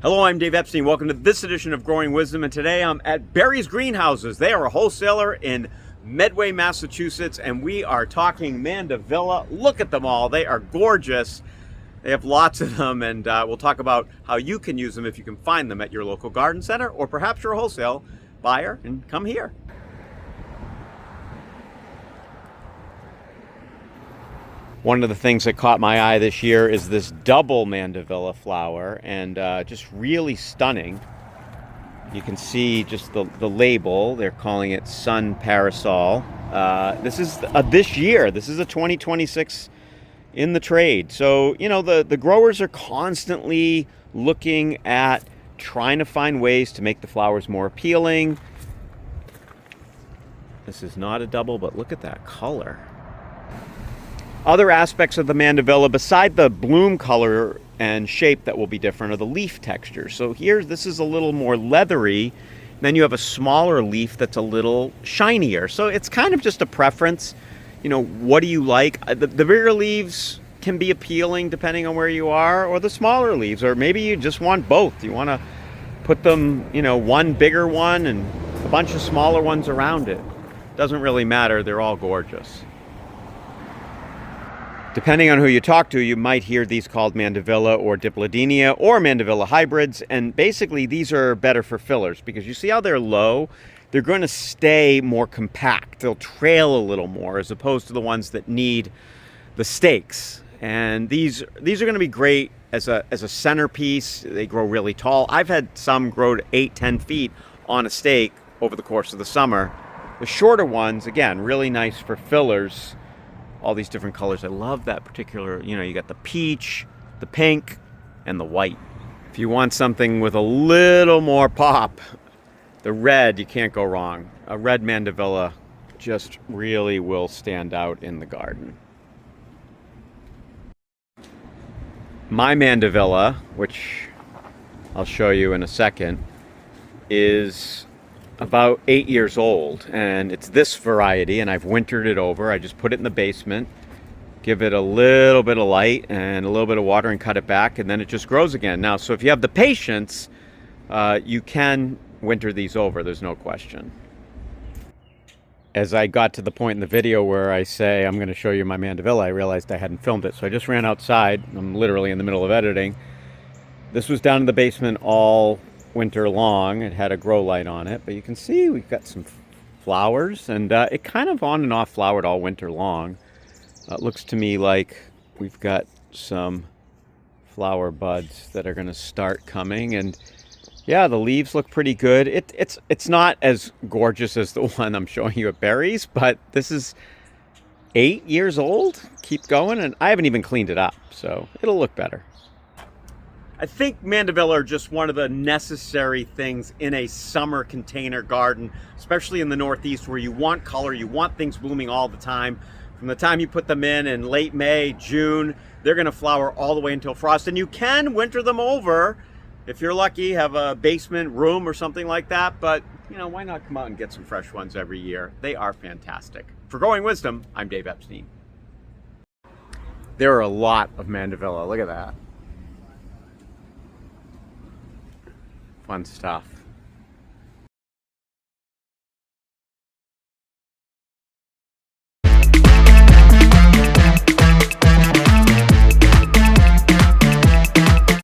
Hello, I'm Dave Epstein. Welcome to this edition of Growing Wisdom, and today I'm at Barry's Greenhouses. They are a wholesaler in Medway, Massachusetts, and we are talking Mandevilla. Look at them all. They are gorgeous. They have lots of them, and we'll talk about how you can use them if you can find them at your local garden center, or perhaps you're a wholesale buyer and come here. One of the things that caught my eye this year is this double Mandevilla flower, and just really stunning. You can see just the label. They're calling it Sun Parasol. This is this year. This is a 2026 in the trade. So, you know, the growers are constantly looking at trying to find ways to make the flowers more appealing. This is not a double, but look at that color. Other aspects of the Mandevilla, beside the bloom color and shape that will be different, are the leaf texture. So here, this is a little more leathery. Then you have a smaller leaf that's a little shinier. So it's kind of just a preference. You know, what do you like? The bigger leaves can be appealing depending on where you are, or the smaller leaves, or maybe you just want both. You want to put them, you know, one bigger one and a bunch of smaller ones around it. Doesn't really matter. They're all gorgeous. Depending on who you talk to, you might hear these called Mandevilla or Dipladenia or Mandevilla hybrids. And basically, these are better for fillers because you see how they're low? They're going to stay more compact. They'll trail a little more as opposed to the ones that need the stakes. And these are going to be great as a centerpiece. They grow really tall. I've had some grow to 8-10 feet on a stake over the course of the summer. The shorter ones, again, really nice for fillers. All these different colors. I love that particular, you know, you got the peach, the pink, and the white. If you want something with a little more pop, the red, you can't go wrong. A red Mandevilla just really will stand out in the garden. My Mandevilla, which I'll show you in a second, is about 8 years old, and it's this variety, and I've wintered it over. I just put it in the basement, give it a little bit of light and a little bit of water and cut it back, and then it just grows again. Now, so if you have the patience, you can winter these over, there's no question. As I got to the point in the video where I say I'm going to show you my Mandevilla, I realized I hadn't filmed it, so I just ran outside. I'm literally in the middle of editing. This was down in the basement all winter long. It had a grow light on it, but you can see we've got some flowers, and it kind of on and off flowered all winter long. It looks to me like we've got some flower buds that are going to start coming, and yeah, the leaves look pretty good. It's not as gorgeous as the one I'm showing you at Barry's, but this is 8 years old. Keep going, and I haven't even cleaned it up, so it'll look better. I think Mandevilla are just one of the necessary things in a summer container garden, especially in the Northeast where you want color, you want things blooming all the time. From the time you put them in late May, June, they're going to flower all the way until frost. And you can winter them over if you're lucky, have a basement room or something like that. But, you know, why not come out and get some fresh ones every year? They are fantastic. For Growing Wisdom, I'm Dave Epstein. There are a lot of Mandevilla. Look at that. Fun stuff.